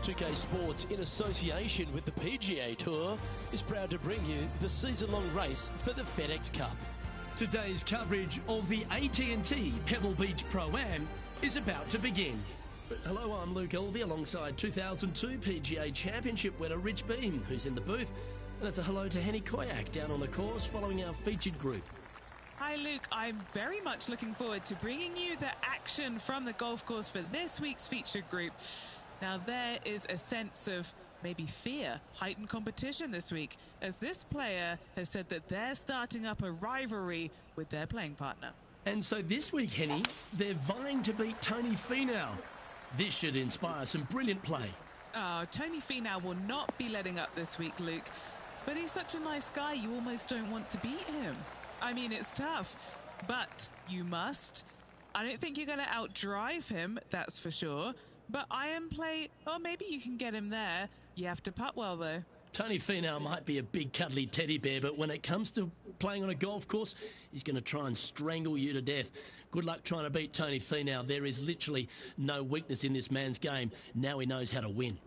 2K Sports, in association with the PGA Tour, is proud to bring you the season-long race for the FedEx Cup. Today's coverage of the AT&T Pebble Beach Pro-Am is about to begin. Hello, I'm Luke Elvey alongside 2002 PGA Championship winner Rich Beem, who's in the booth. And it's a hello to Henny Koyak down on the course following our featured group. Hi Luke, I'm very much looking forward to bringing you the action from the golf course for this week's featured group. Now there is a sense of maybe fear, heightened competition this week, as this player has said that they're starting up a rivalry with their playing partner. And so this week, Henny, they're vying to beat Tony Finau. This should inspire some brilliant play. Oh, Tony Finau will not be letting up this week, Luke. But he's such a nice guy, you almost don't want to beat him. I mean, it's tough, but you must. I don't think you're going to outdrive him, that's for sure. But iron play, or maybe you can get him there. You have to putt well, though. Tony Finau might be a big cuddly teddy bear, but when it comes to playing on a golf course, he's going to try and strangle you to death. Good luck trying to beat Tony Finau. There is literally no weakness in this man's game. Now he knows how to win.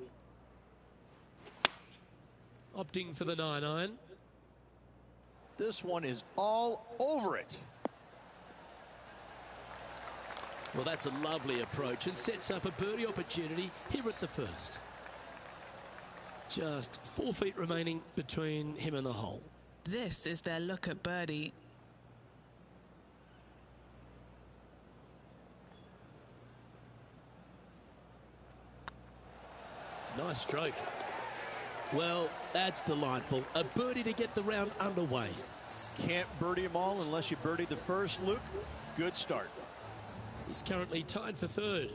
Opting for the 9-iron. This one is all over it. Well, that's a lovely approach and sets up a birdie opportunity here at the first. Just 4 feet remaining between him and the hole. This is their look at birdie. Nice stroke. Well, that's delightful. A birdie to get the round underway. Can't birdie them all unless you birdie the first, Luke. Good start. He's currently tied for third.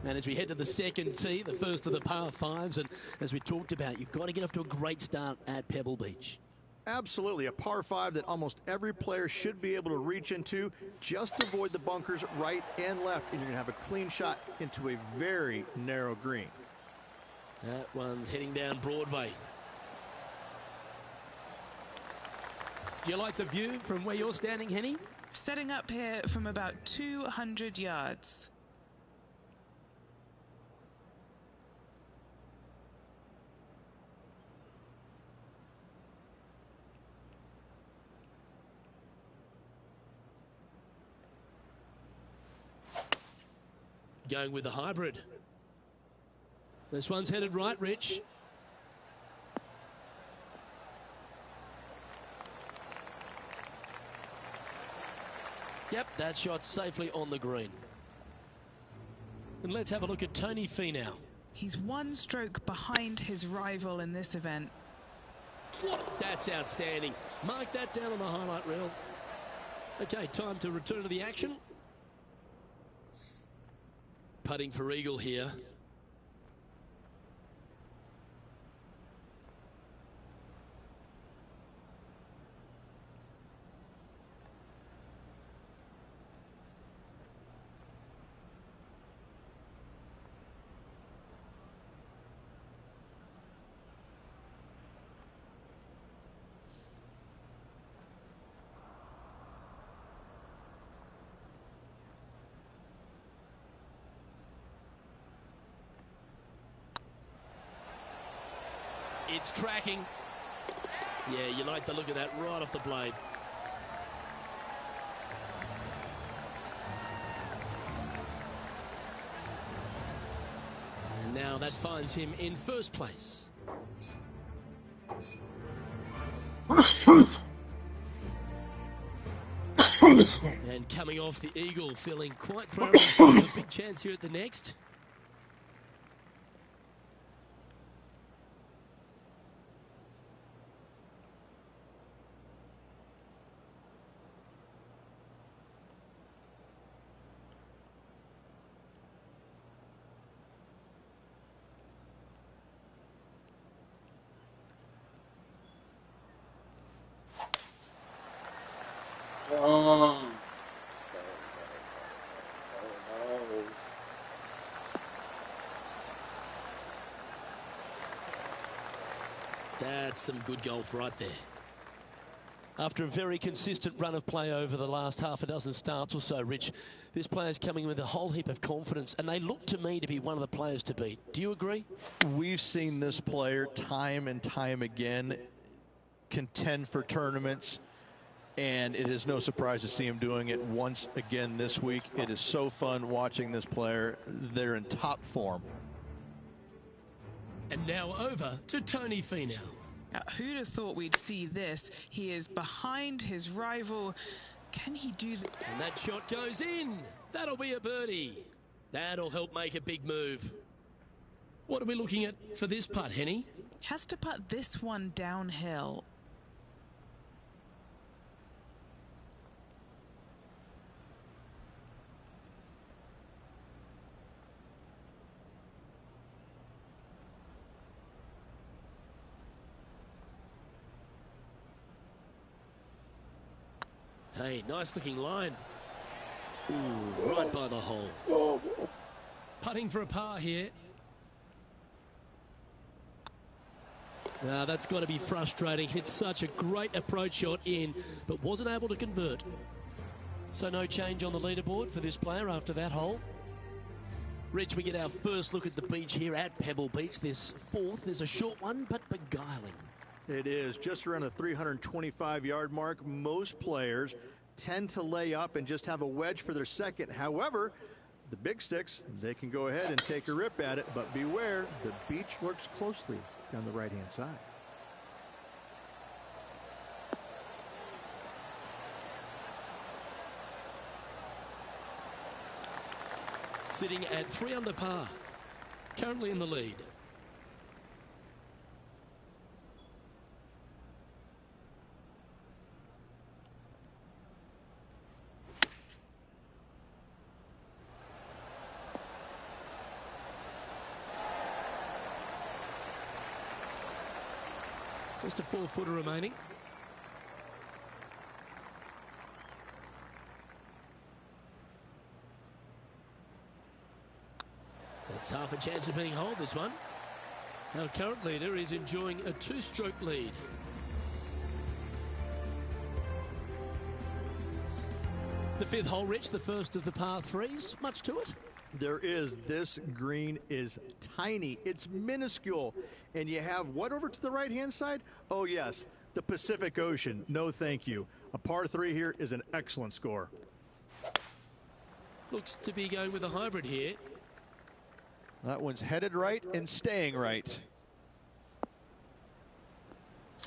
And as we head to the second tee, the first of the par fives, and as we talked about, you've got to get off to a great start at Pebble Beach. Absolutely, a par 5 that almost every player should be able to reach into. Just avoid the bunkers right and left, and you're going to have a clean shot into a very narrow green. That one's heading down Broadway. Do you like the view from where you're standing, Henny? Setting up here from about 200 yards. Going with the hybrid. This one's headed right, Rich. Yep, that shot safely on the green. And let's have a look at Tony Finau. He's 1 stroke behind his rival in this event. That's outstanding. Mark that down on the highlight reel. Okay, time to return to the action. Putting for eagle here. It's tracking. Yeah, you like the look of that right off the blade. And now that finds him in first place. And coming off the eagle, feeling quite proud of himself. A big chance here at the next. That's some good golf right there. After a very consistent run of play over the last half a dozen starts or so, Rich, this player's coming with a whole heap of confidence, and they look to me to be one of the players to beat. Do you agree? We've seen this player time and time again contend for tournaments, and it is no surprise to see him doing it once again this week. It is so fun watching this player. They're in top form. And now over to Tony Finau. Now, who'd have thought we'd see this? He is behind his rival. Can he do that? And that shot goes in. That'll be a birdie. That'll help make a big move. What are we looking at for this putt, Henny? Has to putt this one downhill. Hey, nice looking line. Ooh, right by the hole. Putting for a par here. Now that's got to be frustrating. Hit such a great approach shot in, but wasn't able to convert. So no change on the leaderboard for this player after that hole. Rich, we get our first look at the beach here at Pebble Beach. This fourth is a short one, but beguiling. It is just around the 325-yard mark. Most players tend to lay up and just have a wedge for their second. However, the big sticks, they can go ahead and take a rip at it, but beware, the beach lurks closely down the right-hand side. Sitting at 3 under par, currently in the lead. Just a 4-footer remaining. That's half a chance of being holed, this one. Our current leader is enjoying a 2-stroke lead. The 5th hole, Rich, the first of the par 3s. Much to it? There is. This green is tiny. It's minuscule. And you have what over to the right-hand side? Oh, yes, the Pacific Ocean. No, thank you. A par 3 here is an excellent score. Looks to be going with a hybrid here. That one's headed right and staying right.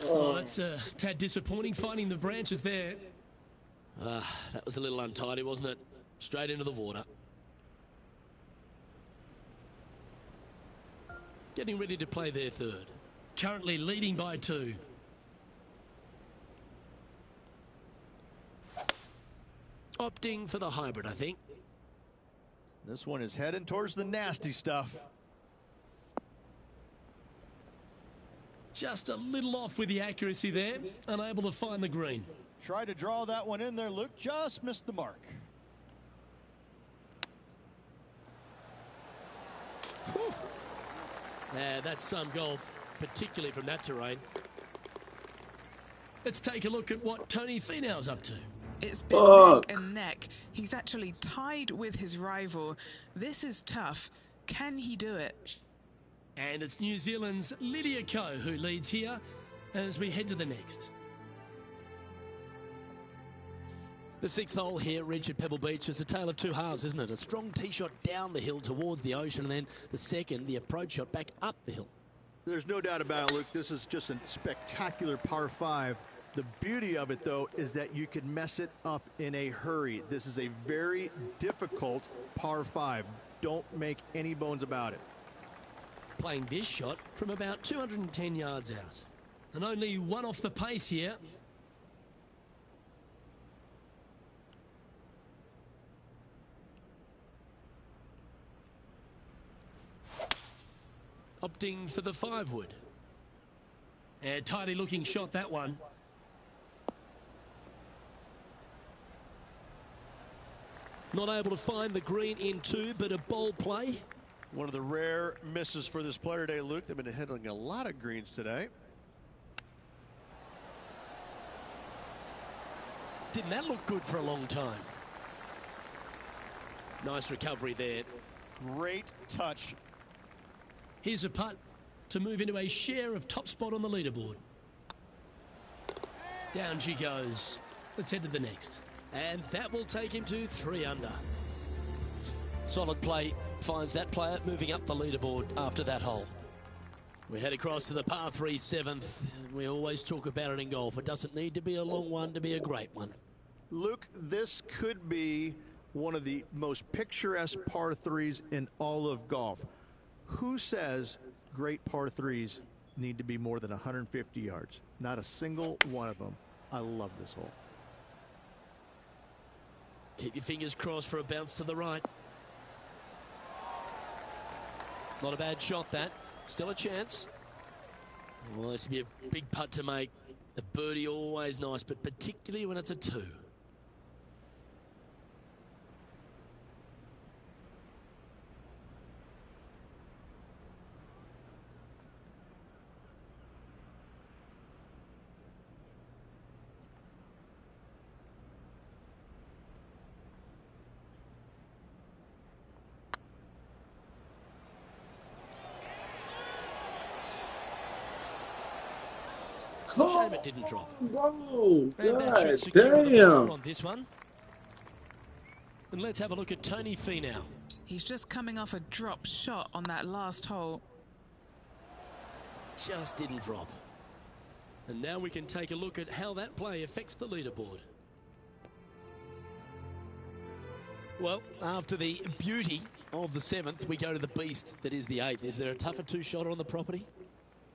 Oh, that's a tad disappointing, finding the branches there. That was a little untidy, wasn't it? Straight into the water. Getting ready to play their third. Currently leading by 2. Opting for the hybrid, I think. This one is heading towards the nasty stuff. Just a little off with the accuracy there. Unable to find the green. Tried to draw that one in there. Luke just missed the mark. Whew. That's some golf, particularly from that terrain. Let's take a look at what Tony Finau's up to. It's been neck and neck. He's actually tied with his rival. This is tough. Can he do it? And it's New Zealand's Lydia Ko who leads here as we head to the next. The sixth hole here, Richard, Pebble Beach, is a tale of two halves, isn't it? A strong tee shot down the hill towards the ocean, and then the second, the approach shot back up the hill. There's no doubt about it, Luke. This is just a spectacular par 5. The beauty of it, though, is that you can mess it up in a hurry. This is a very difficult par 5. Don't make any bones about it. Playing this shot from about 210 yards out. And only one off the pace here. Opting for the 5-wood. A tidy looking shot, that one. Not able to find the green in 2, but a bold play. One of the rare misses for this player today, Luke. They've been hitting a lot of greens today. Didn't that look good for a long time? Nice recovery there. Great touch. Here's a putt to move into a share of top spot on the leaderboard. Down she goes. Let's head to the next. And that will take him to 3 under. Solid play finds that player moving up the leaderboard after that hole. We head across to the par 3 7th. We always talk about it in golf. It doesn't need to be a long one to be a great one. Luke, this could be one of the most picturesque par 3s in all of golf. Who says great par 3s need to be more than 150 yards? Not a single one of them. I love this hole. Keep your fingers crossed for a bounce to the right. Not a bad shot, that. Still a chance. Well, this would be a big putt to make. A birdie always nice, but particularly when it's a 2. Shame it didn't drop. Whoa, And that should God secure the damn. ball on this one. And let's have a look at Tony Finau. He's just coming off a drop shot on that last hole. Just didn't drop. And now we can take a look at how that play affects the leaderboard. Well, after the beauty of the 7th, we go to the beast that is the 8th. Is there a tougher 2-shotter on the property?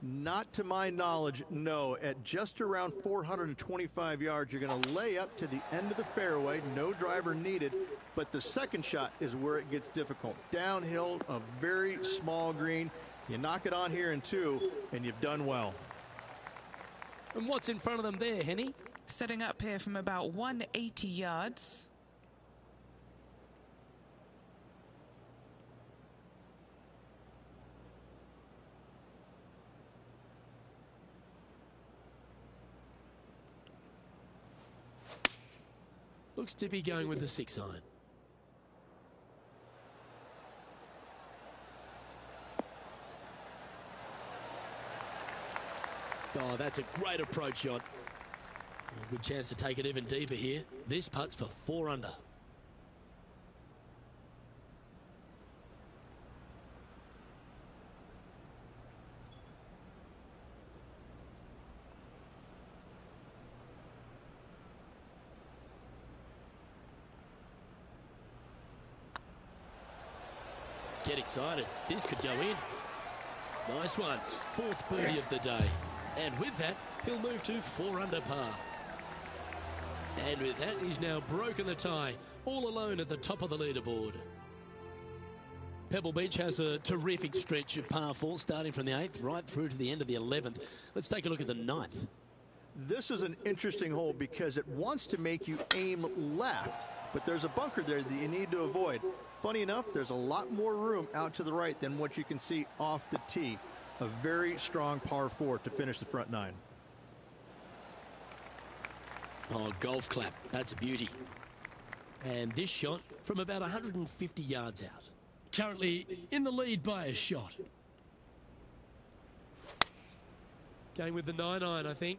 Not to my knowledge, no. At just around 425 yards, you're going to lay up to the end of the fairway. No driver needed. But the second shot is where it gets difficult. Downhill, a very small green. You knock it on here in 2, and you've done well. And what's in front of them there, Henny? Setting up here from about 180 yards. Looks to be going with the 6-iron. Oh, that's a great approach shot. A good chance to take it even deeper here. This putt's for 4 under. Get excited. This could go in. Nice one. 4th birdie of the day. And with that, he'll move to 4 under par. And with that, he's now broken the tie, all alone at the top of the leaderboard. Pebble Beach has a terrific stretch of par 4, starting from the 8th right through to the end of the 11th. Let's take a look at the 9th. This is an interesting hole because it wants to make you aim left, but there's a bunker there that you need to avoid. Funny enough, there's a lot more room out to the right than what you can see off the tee. A very strong par 4 to finish the front 9. Oh, golf clap. That's a beauty. And this shot from about 150 yards out. Currently in the lead by a shot. Going with the 9-iron, I think.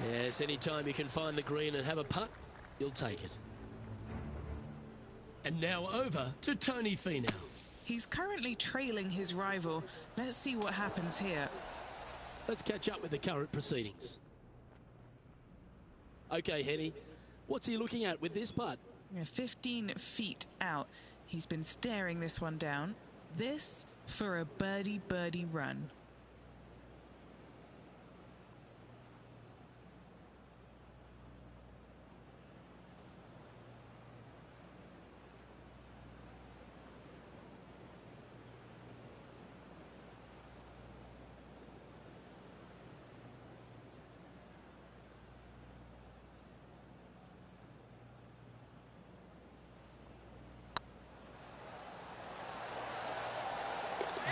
Yes, anytime you can find the green and have a putt, you'll take it. And now over to Tony Finau. He's currently trailing his rival. Let's see what happens here. Let's catch up with the current proceedings. Okay, Henny, what's he looking at with this putt? 15 feet out. He's been staring this one down. This for a birdie run.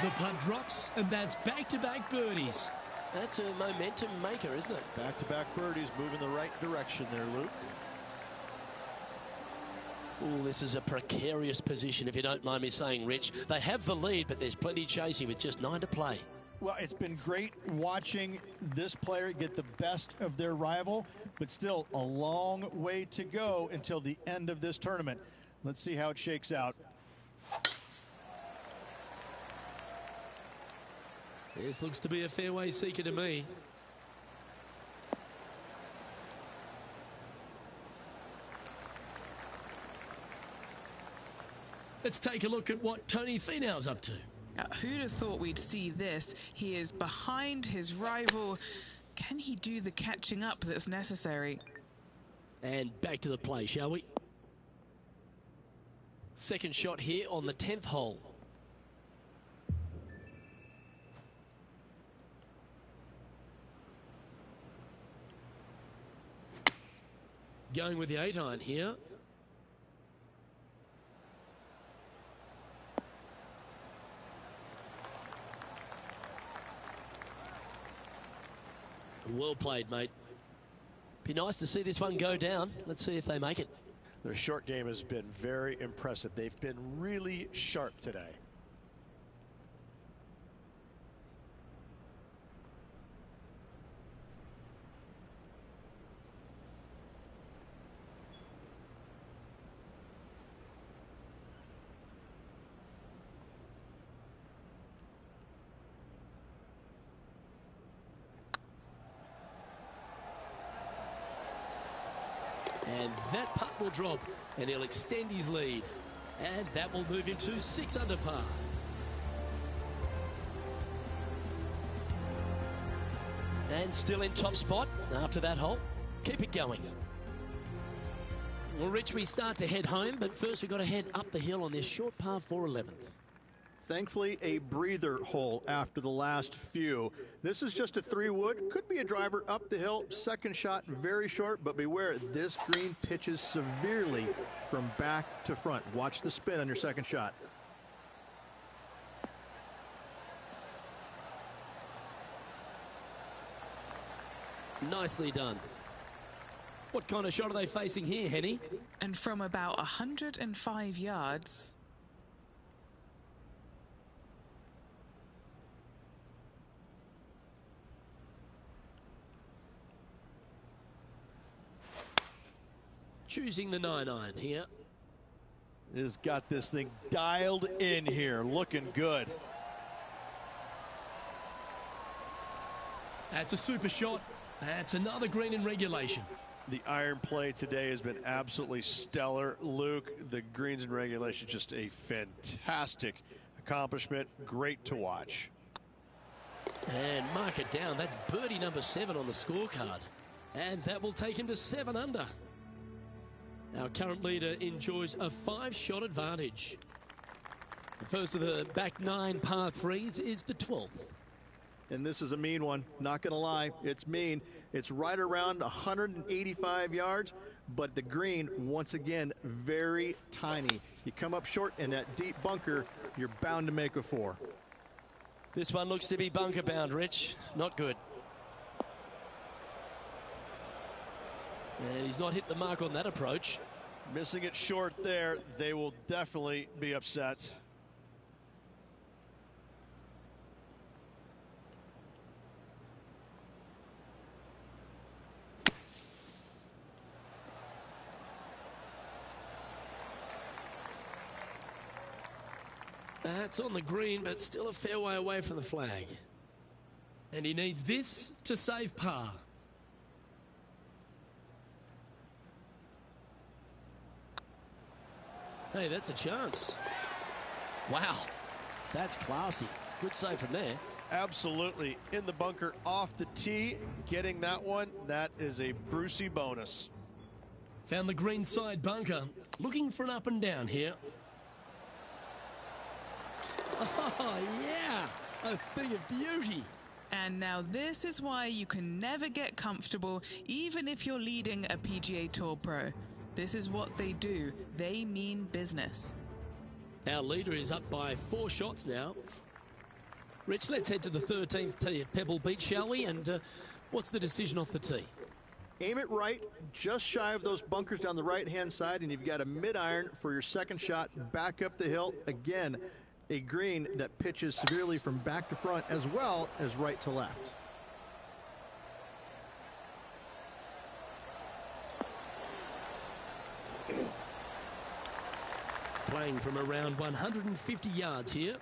The putt drops, and that's back-to-back birdies. That's a momentum maker, isn't it? Back-to-back birdies, moving the right direction there, Luke. Oh, this is a precarious position, if you don't mind me saying, Rich. They have the lead, but there's plenty chasing with just 9 to play. Well, it's been great watching this player get the best of their rival, but still a long way to go until the end of this tournament. Let's see how it shakes out. This looks to be a fairway seeker to me. Let's take a look at what Tony Finau's up to. Who'd have thought we'd see this? He is behind his rival. Can he do the catching up that's necessary? And back to the play, shall we? Second shot here on the 10th hole. Going with the 8-iron here. Well played, mate. Be nice to see this one go down. Let's see if they make it. Their short game has been very impressive. They've been really sharp today. And that putt will drop, and he'll extend his lead. And that will move him to 6 under par. And still in top spot after that hole. Keep it going. Well, Rich, we start to head home, but first we've got to head up the hill on this short par 4 11th. Thankfully, a breather hole after the last few. This is just a 3-wood. Could be a driver up the hill. Second shot, very short, but beware, this green pitches severely from back to front. Watch the spin on your second shot. Nicely done. What kind of shot are they facing here, Henny? And from about 105 yards... Choosing the 9-iron here. Has got this thing dialed in here, looking good. That's a super shot. That's another green in regulation. The iron play today has been absolutely stellar. Luke, the greens in regulation, just a fantastic accomplishment. Great to watch. And mark it down. That's birdie number 7 on the scorecard. And that will take him to 7 under. Our current leader enjoys a 5-shot advantage. The first of the back 9 par 3s is the 12th. And this is a mean one, not going to lie. It's mean. It's right around 185 yards, but the green, once again, very tiny. You come up short in that deep bunker, you're bound to make a 4. This one looks to be bunker bound, Rich. Not good. And he's not hit the mark on that approach. Missing it short there, they will definitely be upset. That's on the green, but still a fair way away from the flag. And he needs this to save par. Hey, that's a chance. Wow, that's classy. Good save from there. Absolutely. In the bunker off the tee, getting that one, that is a Brucey bonus. Found the green side bunker. Looking for an up and down here. Oh, yeah, a thing of beauty. And now this is why you can never get comfortable, even if you're leading a PGA Tour pro. This is what they do. They mean business. Our leader is up by 4 shots now. Rich, let's head to the 13th tee at Pebble Beach, shall we? And what's the decision off the tee? Aim it right, just shy of those bunkers down the right-hand side, and you've got a mid-iron for your second shot back up the hill. Again, a green that pitches severely from back to front as well as right to left. Playing from around 150 yards here.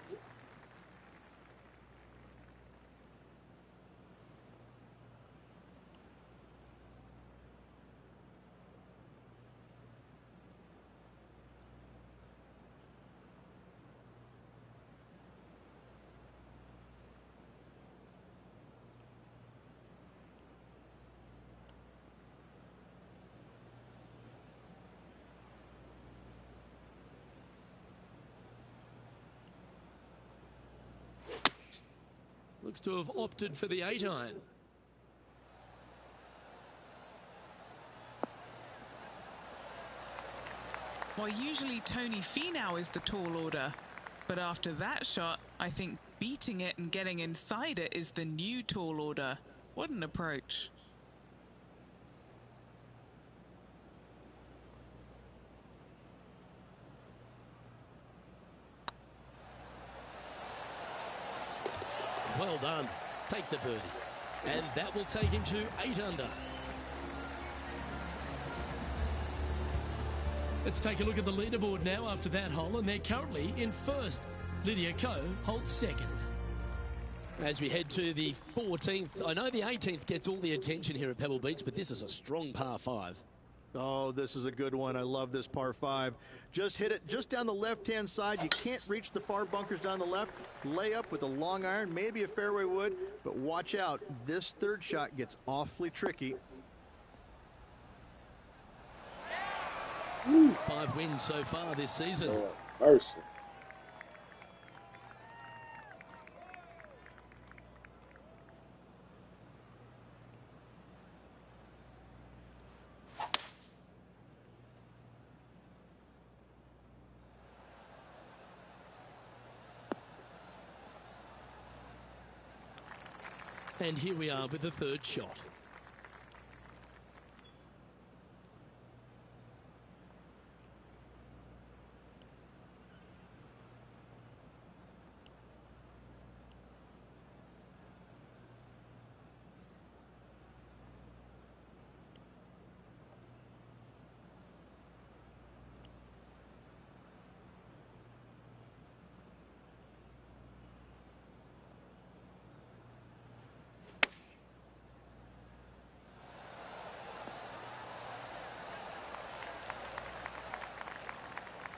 Looks to have opted for the 8-iron. Well, usually Tony Finau is the tall order, but after that shot, I think beating it and getting inside it is the new tall order. What an approach. Well done. Take the birdie. And that will take him to 8 under. Let's take a look at the leaderboard now after that hole, and they're currently in first. Lydia Ko holds second. As we head to the 14th, I know the 18th gets all the attention here at Pebble Beach, but this is a strong par 5. Oh, this is a good one. I love this par 5. Just hit it just down the left-hand side. You can't reach the far bunkers down the left. Lay up with a long iron, maybe a fairway wood, but watch out. This third shot gets awfully tricky. 5 wins so far this season. Mercy. And here we are with the third shot.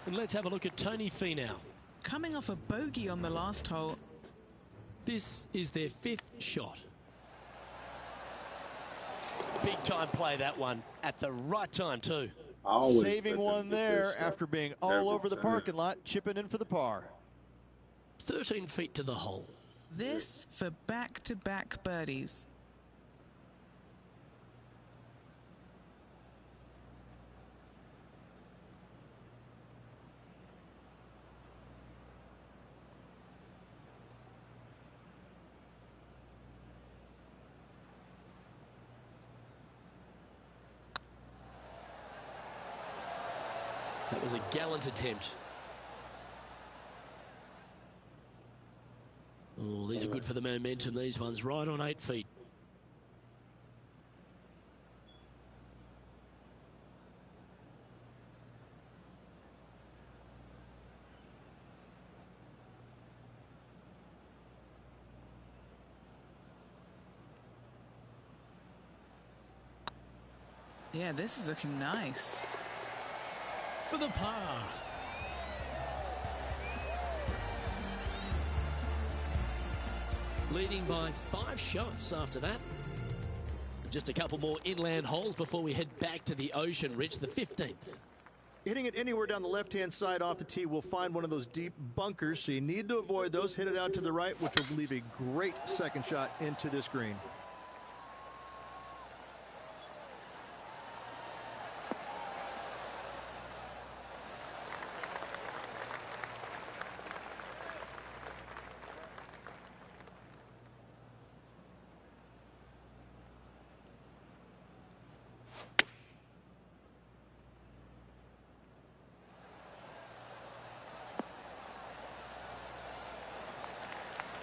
And let's have a look at Tony Finau. Coming off a bogey on the last hole. This is their 5th shot. Big time play, that one, at the right time too. Saving one there after being all over the parking lot, chipping in for the par. 13 feet to the hole. This for back-to-back birdies. That was a gallant attempt. Oh, these are good for the momentum, these ones. Right on 8 feet. Yeah, this is looking nice. For the par. Leading by 5 shots after that. Just a couple more inland holes before we head back to the ocean, Rich, the 15th. Hitting it anywhere down the left-hand side off the tee will find one of those deep bunkers, so you need to avoid those. Hit it out to the right, which will leave a great second shot into this green.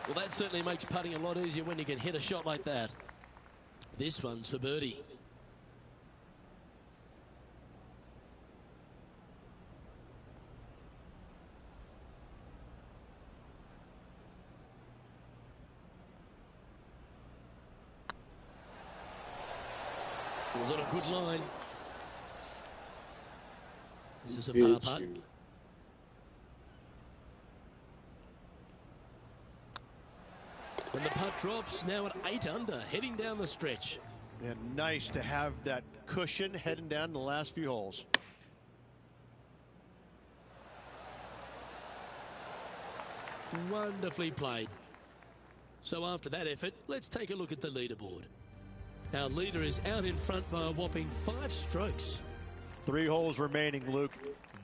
Well, that certainly makes putting a lot easier when you can hit a shot like that. This one's for birdie. It was on a good line. This is a par putt. And the putt drops now at 8 under, heading down the stretch. And nice to have that cushion heading down the last few holes. Wonderfully played. So after that effort, let's take a look at the leaderboard. Our leader is out in front by a whopping 5 strokes. 3 holes remaining, Luke.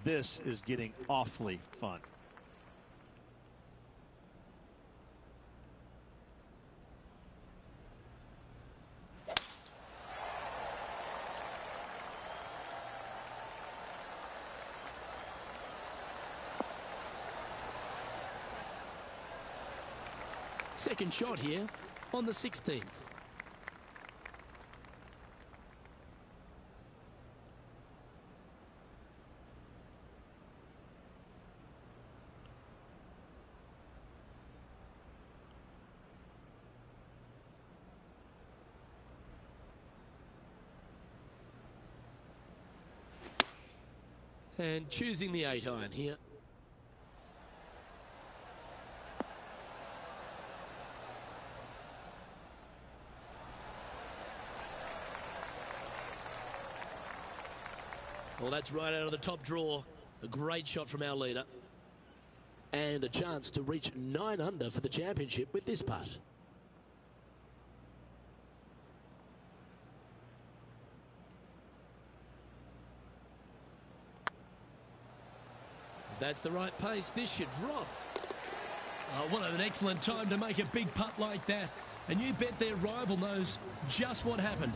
This is getting awfully fun. Second shot here on the 16th. And choosing the 8-iron here. Well, that's right out of the top draw. A great shot from our leader. And a chance to reach 9 under for the championship with this putt. If that's the right pace, this should drop. Oh, what an excellent time to make a big putt like that. And you bet their rival knows just what happened.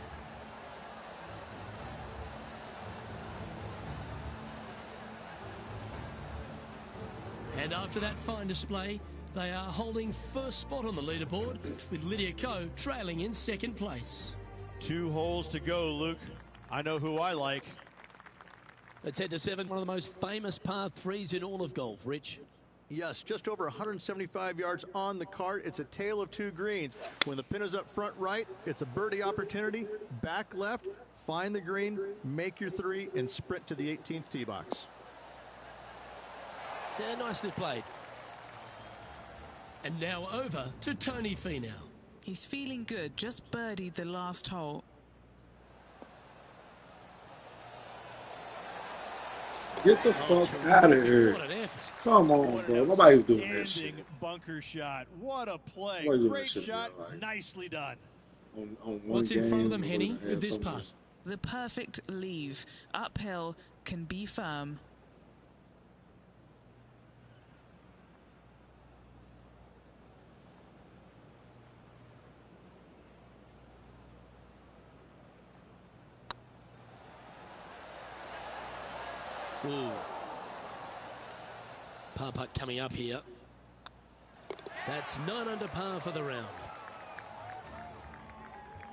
And after that fine display, they are holding first spot on the leaderboard, with Lydia Ko trailing in second place. 2 holes to go, Luke. I know who I like. Let's head to 7, one of the most famous par 3s in all of golf. Rich? Yes, just over 175 yards on the cart. It's a tale of 2 greens. When the pin is up front right, it's a birdie opportunity. Back left, find the green, make your 3, and sprint to the 18th tee box. Yeah, nicely played. And now over to Tony Finau. He's feeling good, just birdied the last hole. Get the fuck out of here. What an effort. Come on, bro. Nobody's doing this shit. Outstanding bunker shot. What a play. Nobody's doing Great this shit, shot. man. Nicely done. On one What's in front of them, game, Henny, we're gonna with have this something. putt? The perfect leave. Uphill, can be firm. Ooh. Par putt coming up here. That's 9 under par for the round.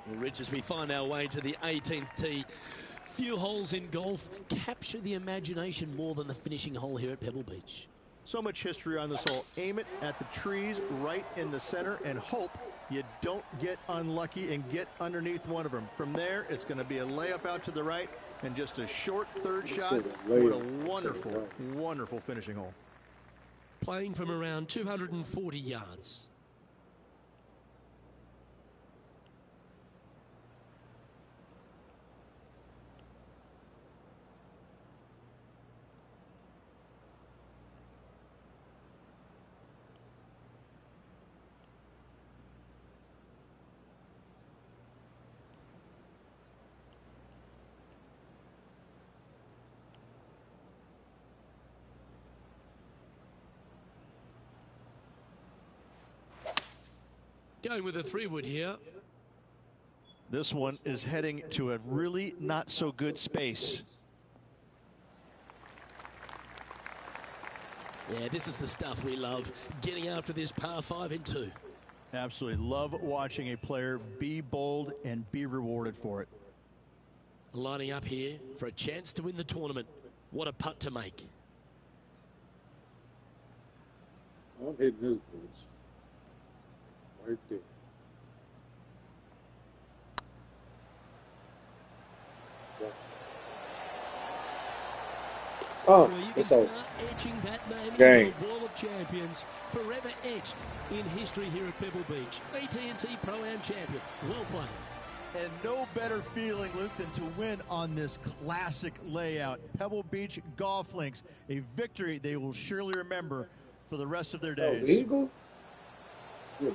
Well, Rich, as we find our way to the 18th tee, few holes in golf capture the imagination more than the finishing hole here at Pebble Beach. So much history on this hole. Aim it at the trees right in the center and hope you don't get unlucky and get underneath one of them. From there, it's going to be a layup out to the right and just a short third shot. What a wonderful, wonderful finishing hole. Playing from around 240 yards. Going with a 3-wood here. This one is heading to a really not so good space. Yeah, this is the stuff we love. Getting after this par 5 in 2. Absolutely love watching a player be bold and be rewarded for it. Lining up here for a chance to win the tournament. What a putt to make. I'm hitting his boots. Right there. Oh, Well, you can what's start up? etching that name Gang. into the wall of champions, forever etched in history here at Pebble Beach. AT&T Pro-Am champion. Well played. And no better feeling, Luke, than to win on this classic layout. Pebble Beach Golf Links, a victory they will surely remember for the rest of their That was days. Eagle? Yeah.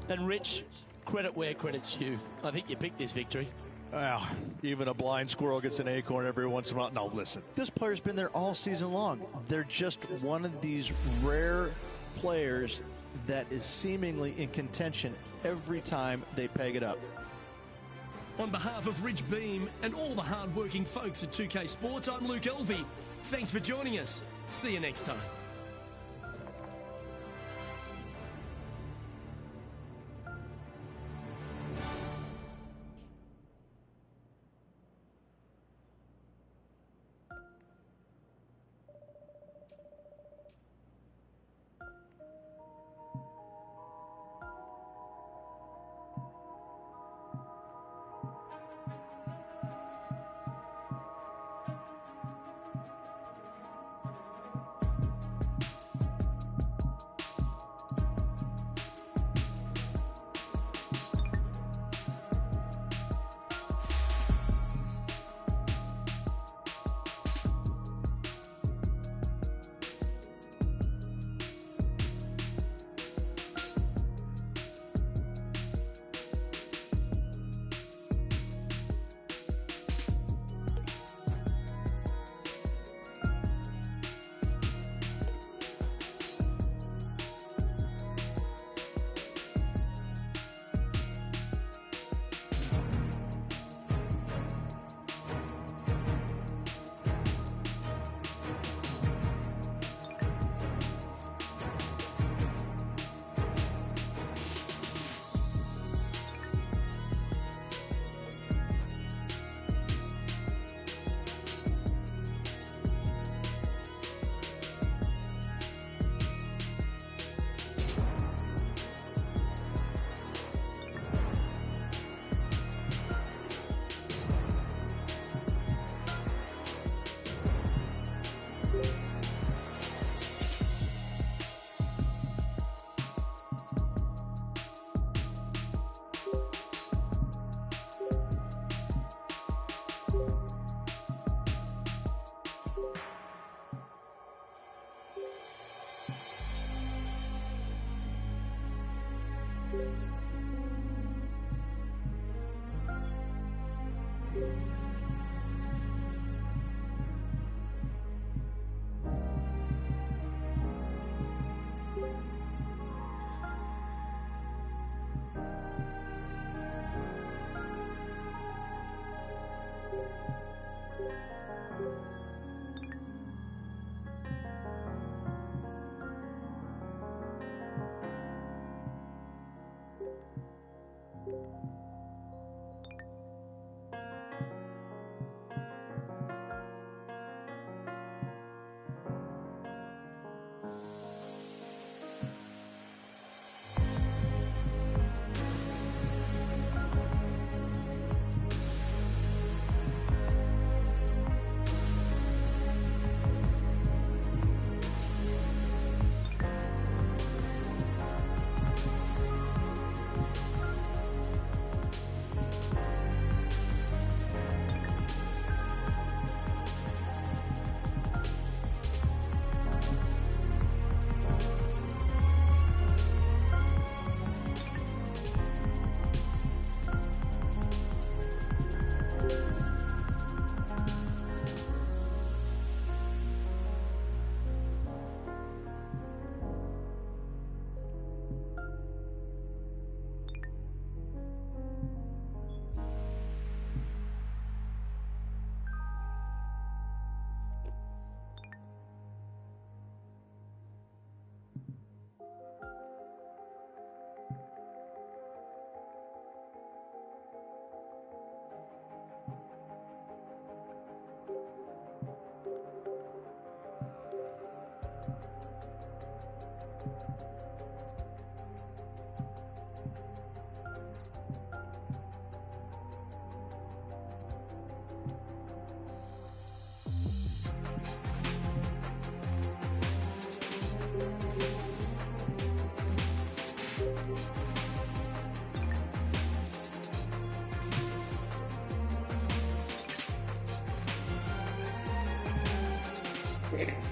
And Rich, credit where credit's due. I think you picked this victory. Well, even a blind squirrel gets an acorn every once in a while. No, listen. This player's been there all season long. They're just one of these rare players that is seemingly in contention every time they peg it up. On behalf of Rich Beam and all the hard-working folks at 2K Sports, I'm Luke Elvey. Thanks for joining us. See you next time. Yeah.